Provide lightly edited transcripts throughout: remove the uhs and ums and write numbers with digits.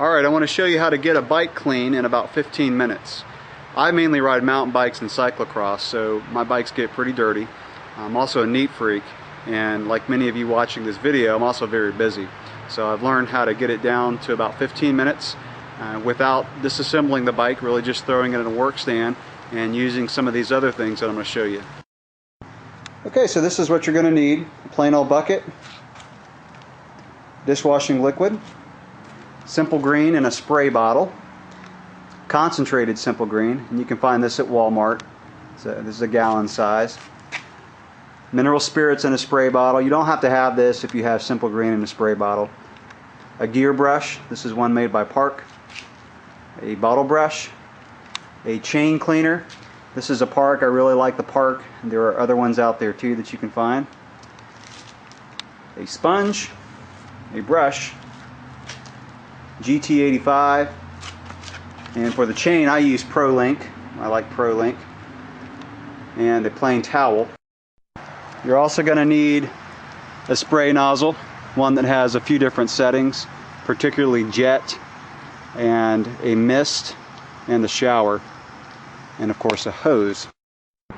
Alright, I want to show you how to get a bike clean in about 15 minutes. I mainly ride mountain bikes and cyclocross, so my bikes get pretty dirty. I'm also a neat freak, and like many of you watching this video, I'm also very busy. So I've learned how to get it down to about 15 minutes without disassembling the bike, really just throwing it in a work stand and using some of these other things that I'm going to show you. Okay, so this is what you're going to need: a plain old bucket, dishwashing liquid, Simple Green in a spray bottle, concentrated Simple Green, and you can find this at Walmart. So this is a gallon size. Mineral spirits in a spray bottle. You don't have to have this if you have Simple Green in a spray bottle. A gear brush. This is one made by Park. A bottle brush. A chain cleaner. This is a Park. I really like the Park. There are other ones out there too that you can find. A sponge. A brush. GT85, and for the chain I use ProLink. I like ProLink. And a plain towel. You're also going to need a spray nozzle, one that has a few different settings, particularly jet and a mist and the shower, and of course a hose.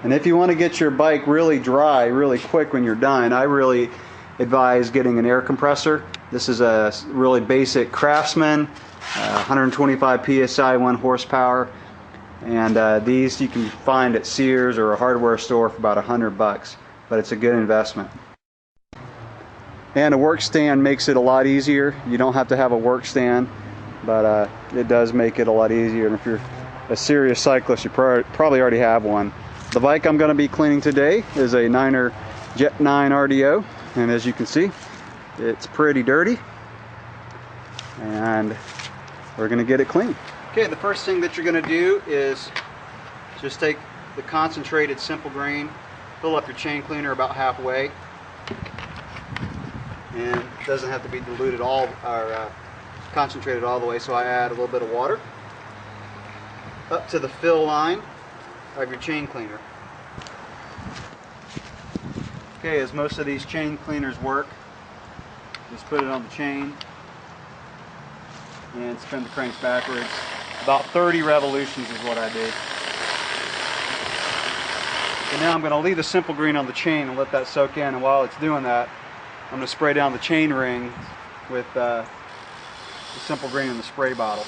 And if you want to get your bike really dry really quick when you're done, I really advise getting an air compressor. This is a really basic Craftsman, 125 psi, 1 horsepower, and these you can find at Sears or a hardware store for about $100, but it's a good investment. And a work stand makes it a lot easier. You don't have to have a work stand, but it does make it a lot easier. And if you're a serious cyclist, you probably already have one. The bike I'm going to be cleaning today is a Niner Jet 9 RDO, and as you can see, it's pretty dirty, and we're going to get it clean. Okay, the first thing that you're going to do is just take the concentrated Simple Green, fill up your chain cleaner about halfway, and it doesn't have to be diluted all or concentrated all the way, so I add a little bit of water up to the fill line of your chain cleaner. Okay, as most of these chain cleaners work, just put it on the chain and spin the cranks backwards. About 30 revolutions is what I do. And now I'm going to leave the Simple Green on the chain and let that soak in, and while it's doing that, I'm going to spray down the chain ring with the Simple Green in the spray bottle.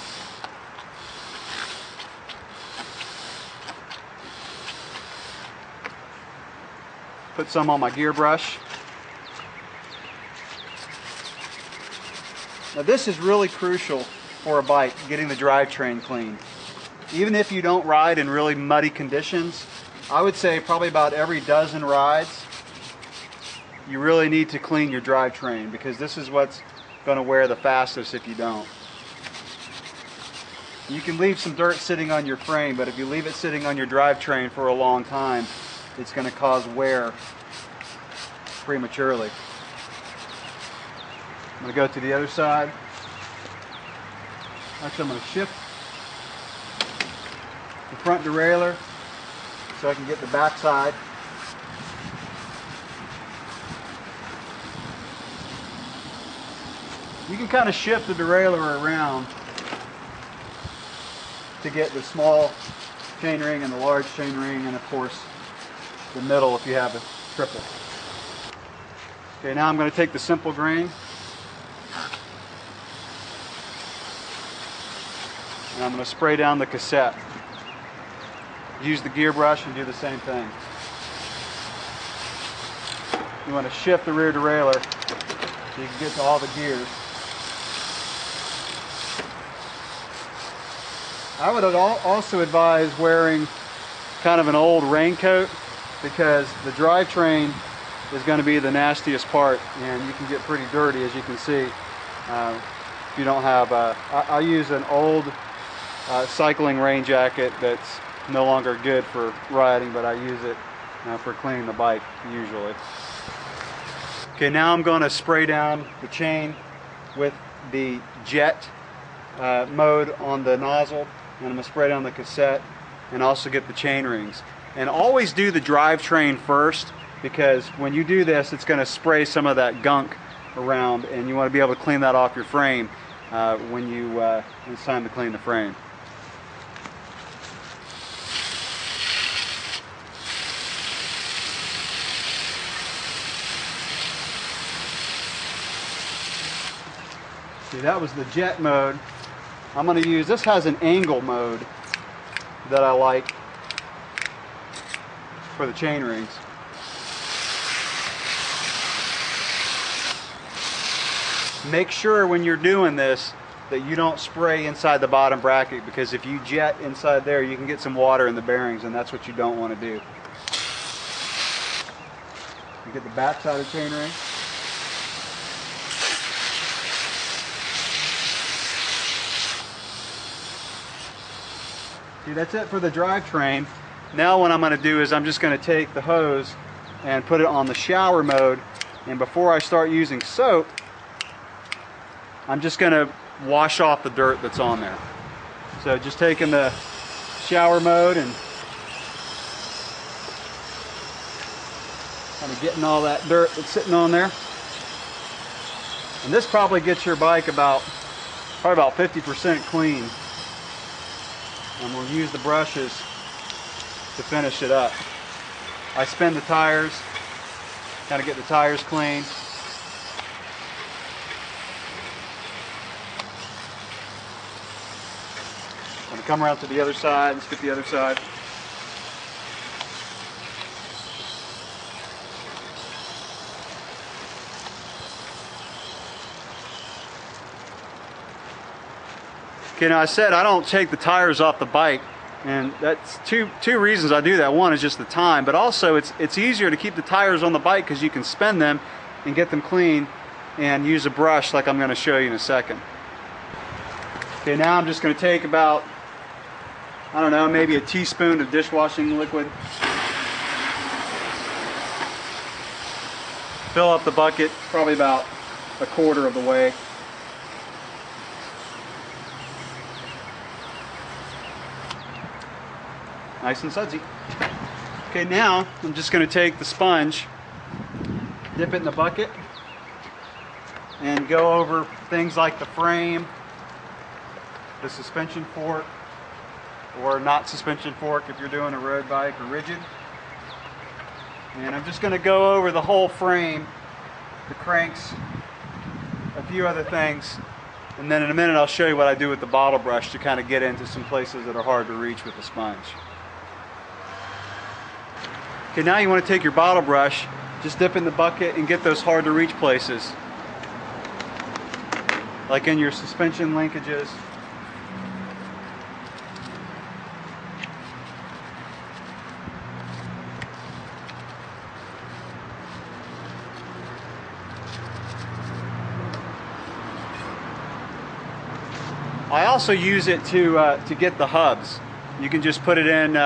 Put some on my gear brush. Now this is really crucial for a bike, getting the drivetrain clean. Even if you don't ride in really muddy conditions, I would say probably about every dozen rides you really need to clean your drivetrain, because this is what's going to wear the fastest if you don't. You can leave some dirt sitting on your frame, but if you leave it sitting on your drivetrain for a long time, it's going to cause wear prematurely. I'm going to go to the other side. Actually, I'm going to shift the front derailleur so I can get the back side. You can kind of shift the derailleur around to get the small chain ring and the large chain ring, and of course the middle if you have a triple. Okay, now I'm going to take the Simple Green and I'm going to spray down the cassette. Use the gear brush and do the same thing. You want to shift the rear derailleur so you can get to all the gears. I would also advise wearing kind of an old raincoat, because the drivetrain is going to be the nastiest part, and you can get pretty dirty, as you can see. If you don't have, I use an old cycling rain jacket that's no longer good for riding, but I use it for cleaning the bike usually. Okay, now I'm going to spray down the chain with the jet mode on the nozzle, and I'm going to spray down the cassette and also get the chain rings. And always do the drivetrain first, because when you do this, it's going to spray some of that gunk around, and you want to be able to clean that off your frame. when it's time to clean the frame. See, that was the jet mode. I'm going to use, this has an angle mode that I like for the chain rings. Make sure when you're doing this that you don't spray inside the bottom bracket, because if you jet inside there you can get some water in the bearings, and that's what you don't want to do. You get the back side of the chain ring. See, that's it for the drivetrain. Now what I'm going to do is I'm just going to take the hose and put it on the shower mode, and before I start using soap, I'm just going to wash off the dirt that's on there. So just taking the shower mode and kind of getting all that dirt that's sitting on there. And this probably gets your bike probably about 50% clean. And we'll use the brushes to finish it up. I spin the tires, kind of get the tires clean. I'm going to come around to the other side. Let's get the other side. Okay, now I said I don't take the tires off the bike, and that's two reasons I do that. One is just the time, but also it's easier to keep the tires on the bike because you can spin them and get them clean and use a brush like I'm going to show you in a second. Okay, now I'm just going to take about, I don't know, maybe a teaspoon of dishwashing liquid. Fill up the bucket probably about a quarter of the way. Nice and sudsy. Okay, now I'm just going to take the sponge, dip it in the bucket, and go over things like the frame, the suspension fork, or not suspension fork if you're doing a road bike or rigid. And I'm just going to go over the whole frame, the cranks, a few other things, and then in a minute I'll show you what I do with the bottle brush to kind of get into some places that are hard to reach with the sponge. Okay, now you want to take your bottle brush, just dip in the bucket and get those hard to reach places, like in your suspension linkages. I also use it to get the hubs. You can just put it in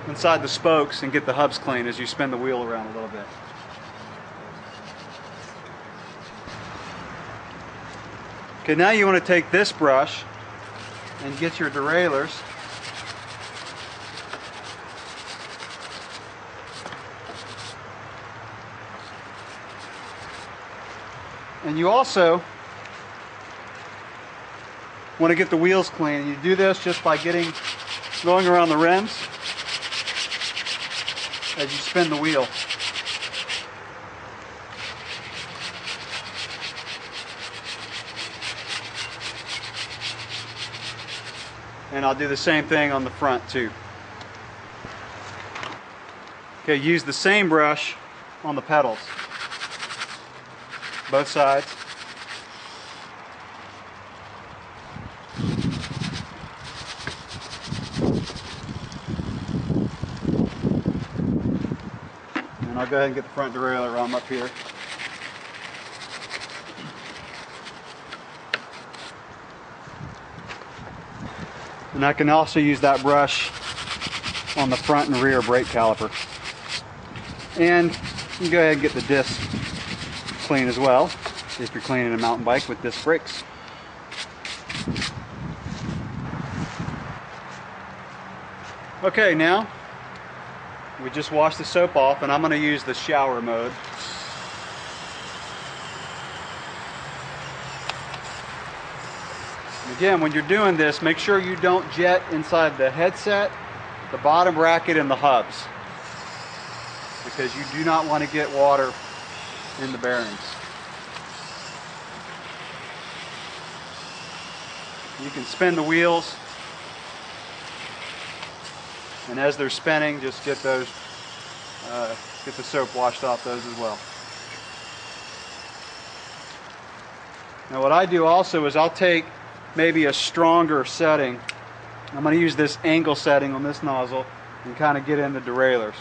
inside the spokes and get the hubs clean as you spin the wheel around a little bit. Okay, now you want to take this brush and get your derailleurs. And you also want to get the wheels clean. You do this just by going around the rims as you spin the wheel. And I'll do the same thing on the front too. Okay, use the same brush on the pedals, both sides. And I'll go ahead and get the front derailleur arm up here. And I can also use that brush on the front and rear brake caliper. And you can go ahead and get the disc clean as well, if you're cleaning a mountain bike with disc brakes. Okay, now we just washed the soap off, and I'm going to use the shower mode. Again, when you're doing this, make sure you don't jet inside the headset, the bottom bracket, and the hubs, because you do not want to get water in the bearings. You can spin the wheels, and as they're spinning, just get those, get the soap washed off those as well. Now what I do also is I'll take maybe a stronger setting. I'm going to use this angle setting on this nozzle and kind of get in the derailleurs.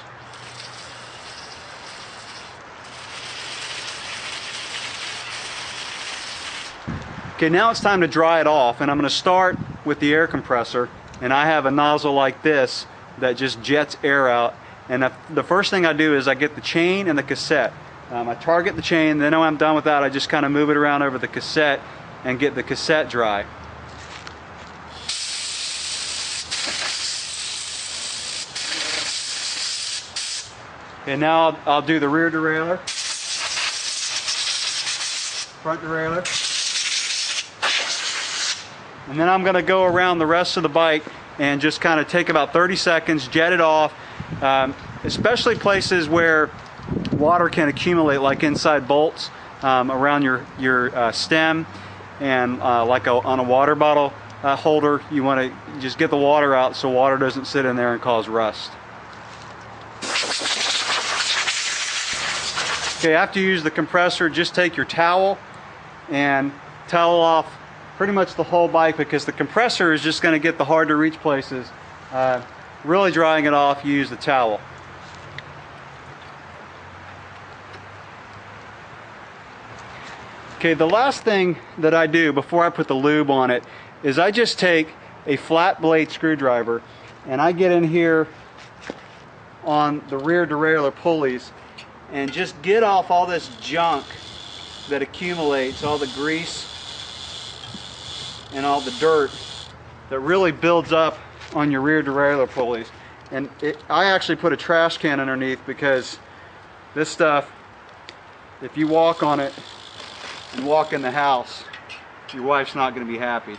Okay, now it's time to dry it off, and I'm going to start with the air compressor, and I have a nozzle like this that just jets air out. And the first thing I do is I get the chain and the cassette. I target the chain, then when I'm done with that, I just kind of move it around over the cassette and get the cassette dry. Okay, now I'll do the rear derailleur, front derailleur, and then I'm going to go around the rest of the bike and just kind of take about 30 seconds, jet it off, especially places where water can accumulate, like inside bolts, around your stem, and like on a water bottle holder. You want to just get the water out so water doesn't sit in there and cause rust. Okay, after you use the compressor, just take your towel and towel off pretty much the whole bike, because the compressor is just going to get the hard to reach places. Really drying it off, you use the towel. Okay, the last thing that I do before I put the lube on it is I just take a flat blade screwdriver and I get in here on the rear derailleur pulleys and just get off all this junk that accumulates, all the grease and all the dirt that really builds up on your rear derailleur pulleys. And I actually put a trash can underneath, because this stuff, if you walk on it and walk in the house, your wife's not going to be happy.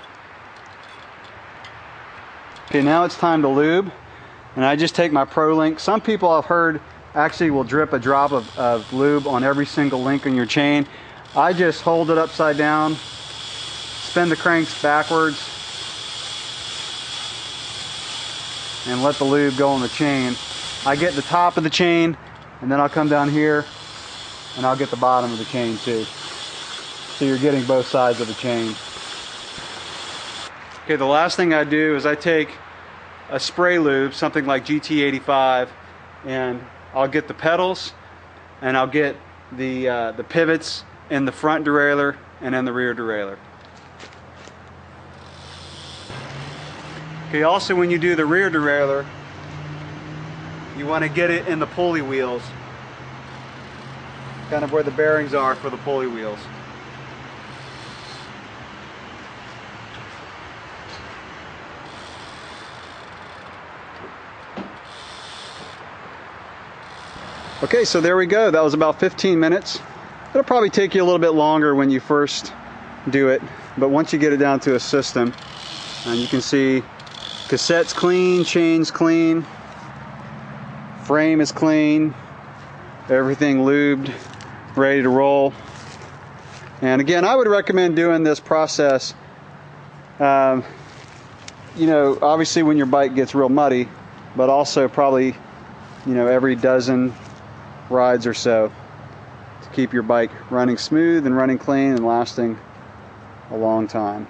Okay, now it's time to lube, and I just take my Pro Link. Some people I've heard actually will drip a drop of lube on every single link on your chain. I just hold it upside down, spin the cranks backwards, and let the lube go on the chain. I get the top of the chain, and then I'll come down here and I'll get the bottom of the chain too. So you're getting both sides of the chain. Okay, the last thing I do is I take a spray lube, something like GT85, and I'll get the pedals, and I'll get the pivots in the front derailleur and in the rear derailleur. Okay, also when you do the rear derailleur, you want to get it in the pulley wheels, kind of where the bearings are for the pulley wheels. Okay, so there we go. That was about 15 minutes. It'll probably take you a little bit longer when you first do it, but once you get it down to a system, and you can see cassette's clean, chain's clean, frame is clean, everything lubed, ready to roll. And again, I would recommend doing this process, you know, obviously when your bike gets real muddy, but also probably, you know, every dozen rides or so, to keep your bike running smooth and running clean and lasting a long time.